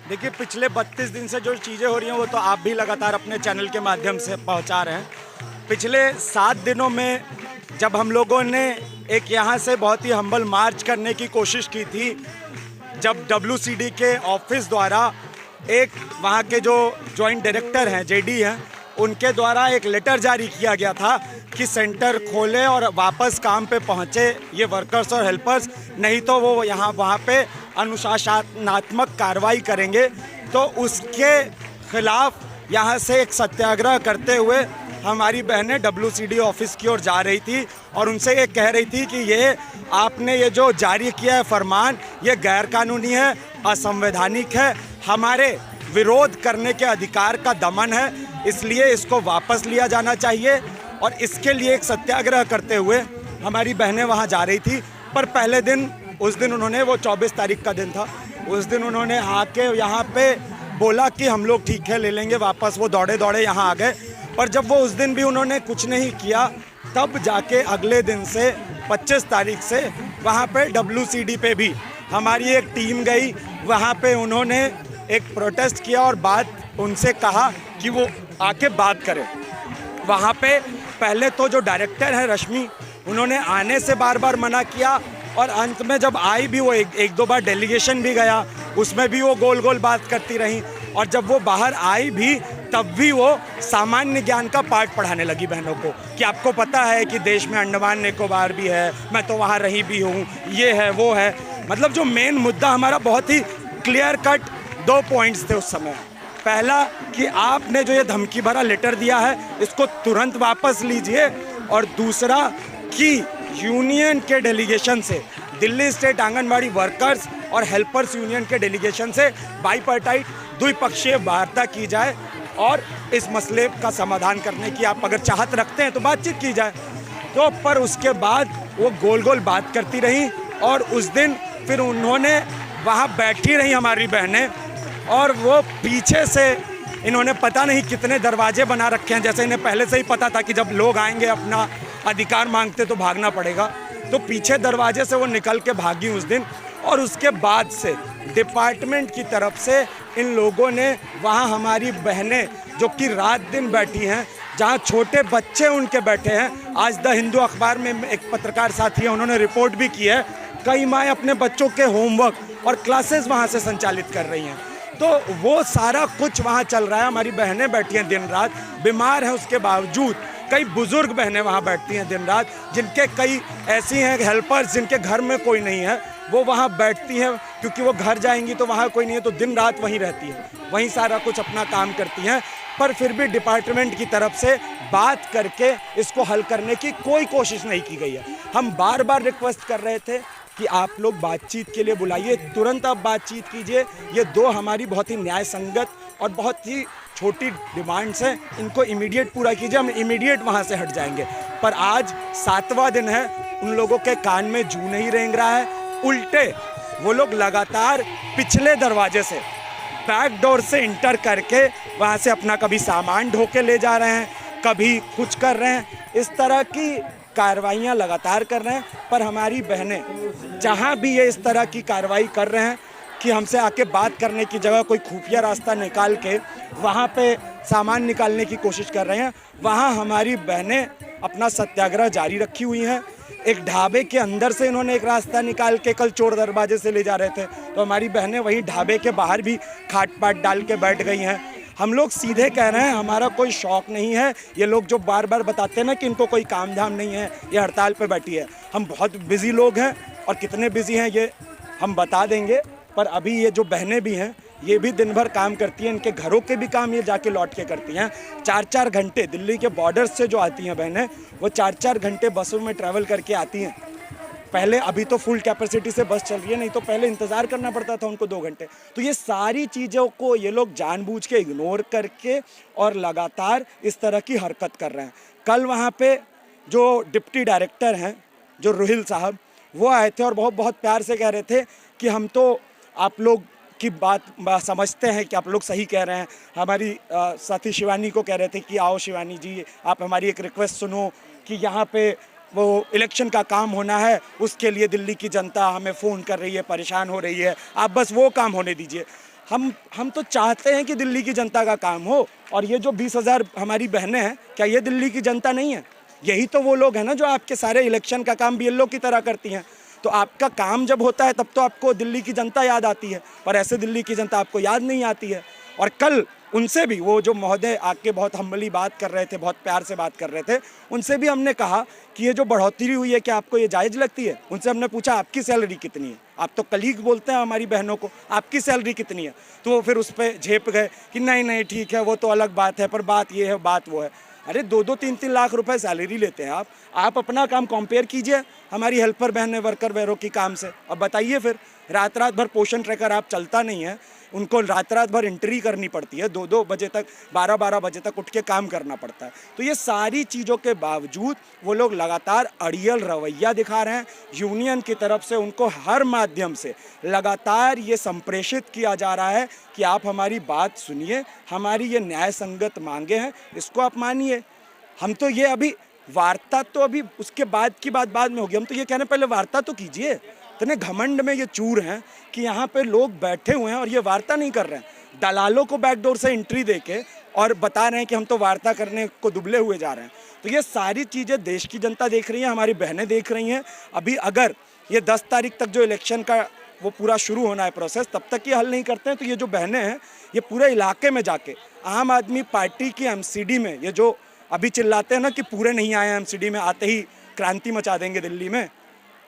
देखिए, पिछले 32 दिन से जो चीज़ें हो रही हैं वो तो आप भी लगातार अपने चैनल के माध्यम से पहुंचा रहे हैं। पिछले 7 दिनों में जब हम लोगों ने एक यहाँ से बहुत ही हम्बल मार्च करने की कोशिश की थी, जब WCD के ऑफिस द्वारा एक वहाँ के जो जॉइंट डायरेक्टर हैं, JD हैं, उनके द्वारा एक लेटर जारी किया गया था कि सेंटर खोले और वापस काम पे पहुँचे ये वर्कर्स और हेल्पर्स, नहीं तो वो यहाँ वहाँ पे अनुशासनात्मक कार्रवाई करेंगे। तो उसके खिलाफ यहाँ से एक सत्याग्रह करते हुए हमारी बहनें WCD ऑफिस की ओर जा रही थी और उनसे ये कह रही थी कि ये आपने ये जो जारी किया है फरमान, ये गैरकानूनी है, असंवैधानिक है, हमारे विरोध करने के अधिकार का दमन है, इसलिए इसको वापस लिया जाना चाहिए। और इसके लिए एक सत्याग्रह करते हुए हमारी बहनें वहाँ जा रही थी। पर पहले दिन, उस दिन उन्होंने, वो 24 तारीख का दिन था, उस दिन उन्होंने आके यहाँ पे बोला कि हम लोग ठीक है ले लेंगे वापस, वो दौड़े दौड़े यहाँ आ गए। पर जब वो उस दिन भी उन्होंने कुछ नहीं किया, तब जाके अगले दिन से 25 तारीख से वहाँ पे WCD पे भी हमारी एक टीम गई, वहाँ पे उन्होंने एक प्रोटेस्ट किया और बात उनसे कहा कि वो आके बात करें। वहाँ पे पहले तो जो डायरेक्टर है रश्मि, उन्होंने आने से बार बार मना किया और अंत में जब आई भी, वो एक दो बार डेलीगेशन भी गया, उसमें भी वो गोल गोल बात करती रही। और जब वो बाहर आई भी, तब भी वो सामान्य ज्ञान का पाठ पढ़ाने लगी बहनों को कि आपको पता है कि देश में अंडमान निकोबार भी है, मैं तो वहाँ रही भी हूँ, ये है वो है। मतलब जो मेन मुद्दा हमारा बहुत ही क्लियर कट 2 पॉइंट्स थे उस समय। पहला कि आपने जो ये धमकी भरा लेटर दिया है, इसको तुरंत वापस लीजिए। और दूसरा कि यूनियन के डेलीगेशन से, दिल्ली स्टेट आंगनबाड़ी वर्कर्स और हेल्पर्स यूनियन के डेलीगेशन से बाईपार्टाइट द्विपक्षीय वार्ता की जाए और इस मसले का समाधान करने की आप अगर चाहत रखते हैं तो बातचीत की जाए। तो पर उसके बाद वो गोल गोल बात करती रही और उस दिन फिर उन्होंने वहाँ बैठी रही हमारी बहनें, और वो पीछे से इन्होंने पता नहीं कितने दरवाजे बना रखे हैं, जैसे इन्हें पहले से ही पता था कि जब लोग आएंगे अपना अधिकार मांगते तो भागना पड़ेगा। तो पीछे दरवाजे से वो निकल के भागी उस दिन। और उसके बाद से डिपार्टमेंट की तरफ से इन लोगों ने वहाँ हमारी बहनें जो कि रात दिन बैठी हैं, जहाँ छोटे बच्चे उनके बैठे हैं, आज द हिंदू अखबार में एक पत्रकार साथी है, उन्होंने रिपोर्ट भी की है, कई माएँ अपने बच्चों के होमवर्क और क्लासेस वहाँ से संचालित कर रही हैं। तो वो सारा कुछ वहाँ चल रहा है। हमारी बहनें बैठी हैं दिन रात, बीमार हैं उसके बावजूद। कई बुजुर्ग बहनें वहाँ बैठती हैं दिन रात, जिनके कई ऐसी हैं हेल्पर्स जिनके घर में कोई नहीं है, वो वहाँ बैठती हैं क्योंकि वो घर जाएंगी तो वहाँ कोई नहीं है, तो दिन रात वहीं रहती हैं, वहीं सारा कुछ अपना काम करती हैं। पर फिर भी डिपार्टमेंट की तरफ से बात करके इसको हल करने की कोई कोशिश नहीं की गई है। हम बार बार रिक्वेस्ट कर रहे थे कि आप लोग बातचीत के लिए बुलाइए, तुरंत आप बातचीत कीजिए। ये 2 हमारी बहुत ही न्याय संगत और बहुत ही छोटी डिमांड्स हैं, इनको इमीडिएट पूरा कीजिए, हम इमीडिएट वहाँ से हट जाएंगे। पर आज 7वां दिन है, उन लोगों के कान में जू नहीं रेंग रहा है। उल्टे वो लोग लगातार पिछले दरवाजे से, बैक डोर से इंटर करके वहाँ से अपना कभी सामान ढो के ले जा रहे हैं, कभी कुछ कर रहे हैं। इस तरह की कार्रवाइयाँ लगातार कर रहे हैं। पर हमारी बहनें जहाँ भी ये इस तरह की कार्रवाई कर रहे हैं कि हमसे आके बात करने की जगह कोई खुफिया रास्ता निकाल के वहाँ पे सामान निकालने की कोशिश कर रहे हैं, वहाँ हमारी बहनें अपना सत्याग्रह जारी रखी हुई हैं। एक ढाबे के अंदर से इन्होंने एक रास्ता निकाल के कल चोर दरवाजे से ले जा रहे थे, तो हमारी बहनें वहीं ढाबे के बाहर भी खाट पाट डाल के बैठ गई हैं। हम लोग सीधे कह रहे हैं, हमारा कोई शौक नहीं है। ये लोग जो बार बार बताते हैं ना कि इनको कोई काम धाम नहीं है, ये हड़ताल पे बैठी है, हम बहुत बिजी लोग हैं और कितने बिजी हैं ये हम बता देंगे। पर अभी ये जो बहनें भी हैं, ये भी दिन भर काम करती हैं, इनके घरों के भी काम ये जाके लौट के करती हैं। 4-4 घंटे दिल्ली के बॉर्डर से जो आती हैं बहनें, वो 4-4 घंटे बसों में ट्रैवल करके आती हैं। पहले, अभी तो फुल कैपेसिटी से बस चल रही है, नहीं तो पहले इंतज़ार करना पड़ता था उनको 2 घंटे। तो ये सारी चीज़ों को ये लोग जानबूझ के इग्नोर करके और लगातार इस तरह की हरकत कर रहे हैं। कल वहाँ पे जो डिप्टी डायरेक्टर हैं, जो रोहिल साहब, वो आए थे और बहुत बहुत प्यार से कह रहे थे कि हम तो आप लोग की बात समझते हैं कि आप लोग सही कह रहे हैं। हमारी साथी शिवानी को कह रहे थे कि आओ शिवानी जी, आप हमारी एक रिक्वेस्ट सुनो कि यहाँ पे वो इलेक्शन का काम होना है, उसके लिए दिल्ली की जनता हमें फ़ोन कर रही है, परेशान हो रही है, आप बस वो काम होने दीजिए। हम तो चाहते हैं कि दिल्ली की जनता का काम हो। और ये जो 20,000 हमारी बहनें हैं, क्या ये दिल्ली की जनता नहीं है? यही तो वो लोग हैं ना जो आपके सारे इलेक्शन का काम बीएलओ की तरह करती हैं। तो आपका काम जब होता है तब तो आपको दिल्ली की जनता याद आती है, पर ऐसे दिल्ली की जनता आपको याद नहीं आती है। और कल उनसे भी, वो जो महोदय आके बहुत हम्बली बात कर रहे थे, बहुत प्यार से बात कर रहे थे, उनसे भी हमने कहा कि ये जो बढ़ोतरी हुई है क्या आपको ये जायज़ लगती है? उनसे हमने पूछा आपकी सैलरी कितनी है? आप तो कलीग बोलते हैं हमारी बहनों को, आपकी सैलरी कितनी है? तो वो फिर उस पर झेप गए कि नहीं नहीं ठीक है, वो तो अलग बात है, पर बात ये है, बात वो है। अरे 2-2 3-3 लाख रुपए सैलरी लेते हैं आप अपना काम कंपेयर कीजिए हमारी हेल्पर बहनें, वर्कर बहनों की काम से। अब बताइए फिर, रात रात भर पोषण ट्रैकर आप चलता नहीं है, उनको रात रात भर एंट्री करनी पड़ती है, 2-2 बजे तक, 12-12 बजे तक उठ के काम करना पड़ता है। तो ये सारी चीज़ों के बावजूद वो लोग लगातार अड़ियल रवैया दिखा रहे हैं। यूनियन की तरफ से उनको हर माध्यम से लगातार ये संप्रेषित किया जा रहा है कि आप हमारी बात सुनिए, हमारी ये न्याय संगत मांगे हैं, इसको आप मानिए। हम तो ये अभी वार्ता तो अभी उसके बाद की बात बाद में होगी, हम तो ये कहने पहले वार्ता तो कीजिए। इतने घमंड में ये चूर हैं कि यहाँ पे लोग बैठे हुए हैं और ये वार्ता नहीं कर रहे हैं, दलालों को बैकडोर से एंट्री देके और बता रहे हैं कि हम तो वार्ता करने को दुबले हुए जा रहे हैं। तो ये सारी चीज़ें देश की जनता देख रही है, हमारी बहनें देख रही हैं। अभी अगर ये 10 तारीख तक जो इलेक्शन का वो पूरा शुरू होना है प्रोसेस, तब तक ये हल नहीं करते हैं तो ये जो बहनें हैं ये पूरे इलाके में जाके आम आदमी पार्टी की एमसीडी में, ये जो अभी चिल्लाते हैं ना कि पूरे नहीं आए एमसीडी में, आते ही क्रांति मचा देंगे दिल्ली में,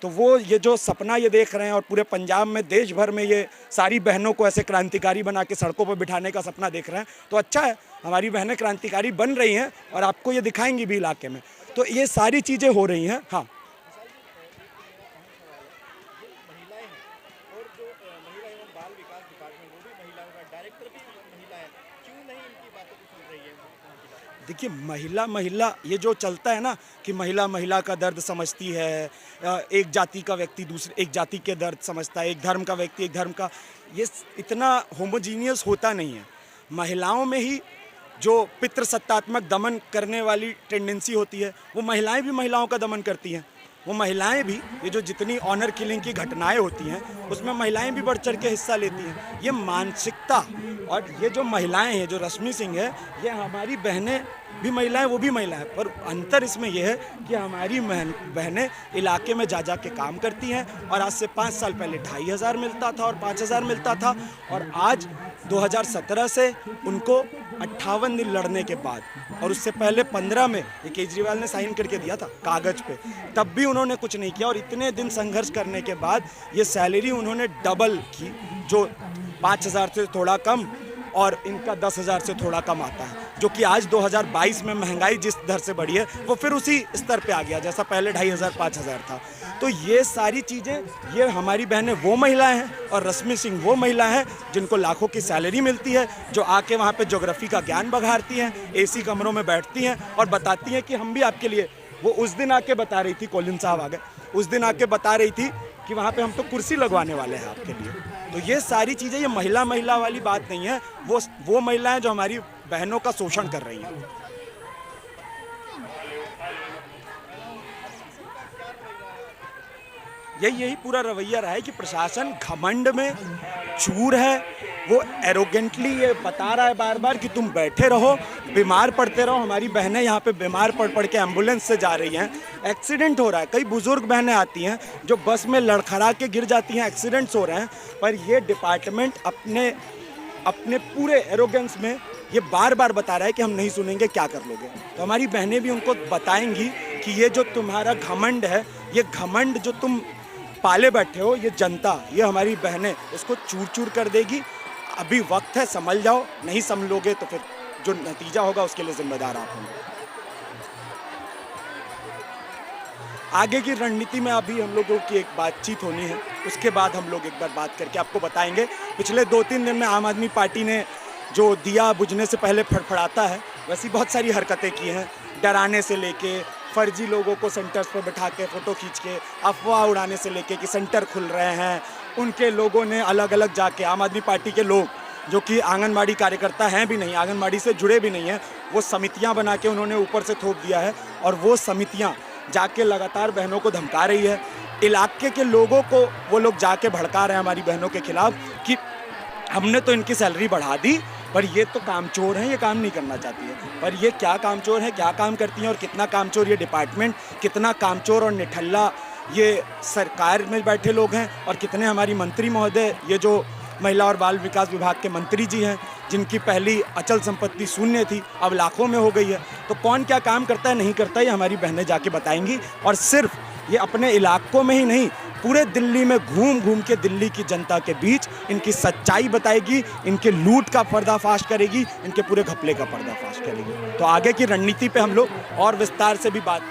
तो वो ये जो सपना ये देख रहे हैं और पूरे पंजाब में, देश भर में ये सारी बहनों को ऐसे क्रांतिकारी बना के सड़कों पर बिठाने का सपना देख रहे हैं, तो अच्छा है, हमारी बहनें क्रांतिकारी बन रही हैं और आपको ये दिखाएंगी भी इलाके में। तो ये सारी चीज़ें हो रही हैं। हाँ, देखिए महिला ये जो चलता है ना कि महिला का दर्द समझती है, एक जाति का व्यक्ति दूसरे एक जाति के दर्द समझता है, एक धर्म का व्यक्ति एक धर्म का, ये इतना होमोजीनियस होता नहीं है। महिलाओं में ही जो पितृसत्तात्मक दमन करने वाली टेंडेंसी होती है, वो महिलाएं भी महिलाओं का दमन करती हैं। वो महिलाएं भी, ये जो जितनी ऑनर किलिंग की घटनाएं होती हैं उसमें महिलाएं भी बढ़ चढ़ के हिस्सा लेती हैं। ये मानसिकता, और ये जो महिलाएं हैं, जो रश्मि सिंह है, ये हमारी बहनें भी महिलाएं, वो भी महिलाएं, पर अंतर इसमें यह है कि हमारी बहनें इलाके में जा के काम करती हैं। और आज से 5 साल पहले 2,500 मिलता था और 5,000 मिलता था, और आज 2017 से उनको 58 दिन लड़ने के बाद, और उससे पहले 15 में ये केजरीवाल ने साइन करके दिया था कागज पे, तब भी उन्होंने कुछ नहीं किया। और इतने दिन संघर्ष करने के बाद ये सैलरी उन्होंने डबल की, जो 5,000 से थोड़ा कम और इनका 10,000 से थोड़ा कम आता है, जो कि आज 2022 में महंगाई जिस दर से बढ़ी है वो फिर उसी स्तर पे आ गया जैसा पहले 2,500-5,000 था। तो ये सारी चीज़ें, ये हमारी बहनें वो महिलाएं हैं और रश्मि सिंह वो महिला हैं जिनको लाखों की सैलरी मिलती है, जो आके वहाँ पे ज्योग्राफी का ज्ञान बघारती हैं, एसी कमरों में बैठती हैं और बताती हैं कि हम भी आपके लिए, वो उस दिन आके बता रही थी, कोलिन साहब आ गए, उस दिन आके बता रही थी कि वहाँ पे हम तो कुर्सी लगवाने वाले हैं आपके लिए। तो ये सारी चीज़ें, ये महिला वाली बात नहीं है, वो महिलाएं जो हमारी बहनों का शोषण कर रही हैं। यही पूरा रवैया रहा है कि प्रशासन घमंड में चूर है, वो एरोगेंटली ये बता रहा है बार बार कि तुम बैठे रहो, बीमार पड़ते रहो। हमारी बहनें यहाँ पे बीमार पड़ के एम्बुलेंस से जा रही हैं, एक्सीडेंट हो रहा है, कई बुजुर्ग बहनें आती हैं जो बस में लड़खड़ा के गिर जाती हैं, एक्सीडेंट्स हो रहे हैं। पर ये डिपार्टमेंट अपने पूरे एरोगेंस में ये बार बार बता रहा है कि हम नहीं सुनेंगे, क्या कर लोगे। तो हमारी बहनें भी उनको बताएंगी कि ये जो तुम्हारा घमंड है, ये घमंड जो तुम पाले बैठे हो, ये जनता, ये हमारी बहनें इसको चूर चूर कर देगी। अभी वक्त है, संभल जाओ, नहीं संभलोगे तो फिर जो नतीजा होगा उसके लिए जिम्मेदार आप होंगे। आगे की रणनीति में अभी हम लोगों की एक बातचीत होनी है, उसके बाद हम लोग एक बार बात करके आपको बताएंगे। पिछले 2-3 दिन में आम आदमी पार्टी ने जो दिया बुझने से पहले फड़फड़ाता है, वैसी बहुत सारी हरकतें की हैं, डराने से लेके फर्जी लोगों को सेंटर्स पर बिठा के फ़ोटो खींच के अफवाह उड़ाने से लेके कि सेंटर खुल रहे हैं। उनके लोगों ने अलग अलग जाके, आम आदमी पार्टी के लोग जो कि आंगनबाड़ी कार्यकर्ता हैं भी नहीं, आंगनबाड़ी से जुड़े भी नहीं हैं, वो समितियां बना के उन्होंने ऊपर से थोप दिया है, और वो समितियां जाके लगातार बहनों को धमका रही है। इलाके के लोगों को वो लोग जाके भड़का रहे हैं हमारी बहनों के खिलाफ कि हमने तो इनकी सैलरी बढ़ा दी, पर ये तो कामचोर हैं, ये काम नहीं करना चाहती है। पर ये क्या कामचोर हैं, क्या काम करती हैं और कितना कामचोर ये डिपार्टमेंट, कितना कामचोर और निठल्ला ये सरकार में बैठे लोग हैं, और कितने हमारी मंत्री महोदय, ये जो महिला और बाल विकास विभाग के मंत्री जी हैं, जिनकी पहली अचल संपत्ति शून्य थी, अब लाखों में हो गई है। तो कौन क्या काम करता है, नहीं करता है, ये हमारी बहनें जाके बताएंगी। और सिर्फ ये अपने इलाकों में ही नहीं, पूरे दिल्ली में घूम घूम के दिल्ली की जनता के बीच इनकी सच्चाई बताएगी, इनके लूट का पर्दाफाश करेगी, इनके पूरे घपले का पर्दाफाश करेगी। तो आगे की रणनीति पे हम लोग और विस्तार से भी बात